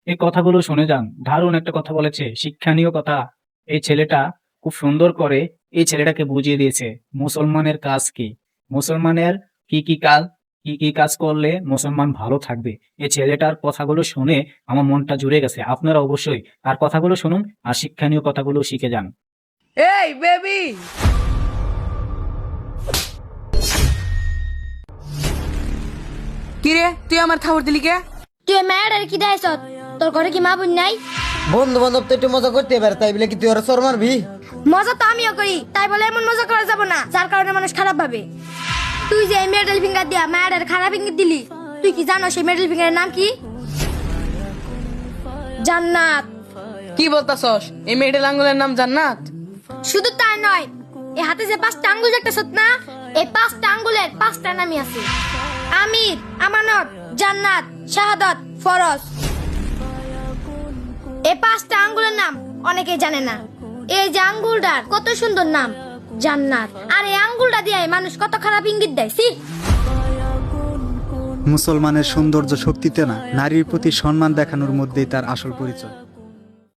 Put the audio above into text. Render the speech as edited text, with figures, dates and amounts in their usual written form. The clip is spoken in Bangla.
এই কথাগুলো শুনে যান। দারুণ একটা কথা বলেছে, শিক্ষণীয় কথা। এই ছেলেটা খুব সুন্দর করে এই ছেলেটাকে বুঝিয়ে দিয়েছে মুসলমানের কাজ কি, মুসলমানের কি কি কাজ, কি কি কাজ করলে মুসলমান ভালো থাকবে। এই ছেলেটার কথাগুলো শুনে আমার মনটা জুড়ে গেছে। আপনারা অবশ্যই তার কথাগুলো শুনুন আর শিক্ষণীয় কথাগুলো শিখে যান। এই বেবি, কিরে তুই আমার খাবার দিলি কে? তুই মায়ের আর কি দেয়ছ? তোর ঘরে কি মা বোন নাই? বন্ধু বান্ধব তো একটু মজা করতে পারে, তাই বলে কি তুই ওরা চোর মারবি? মজা তো আমিও করি, তাই বলে এমন মজা করা যাবে না যার কারণে মানুষ খারাপ ভাবে। তুই যে মেডেল ফিঙ্গার দিয়া মায়ের খারাপ ইঙ্গিত দিলি, তুই কি জানো সেই মেডেল ফিঙ্গারের নাম কি? জান্নাত। কি বলতাছস? এই মেয়েটার আঙ্গুলের নাম জান্নাত? শুধু তাই নয়, এই হাতে যে 5টা আঙ্গুল দেখতেছ না, এই 5টা আঙ্গুলের 5টা নামই আছে: আমির, আমানত, জান্নাত, শাহাদাত, ফরজ। এই 5টা আঙ্গুলের নাম অনেকেই জানে না। এই যে আঙ্গুলটার কত সুন্দর নাম, জান্নাত। আর এই আঙ্গুলটা দিয়ে মানুষ কত খারাপ ইঙ্গিত দেয়। সি, মুসলমানের সৌন্দর্য শক্তিতে না, নারীর প্রতি সম্মান দেখানোর মধ্যেই তার আসল পরিচয়।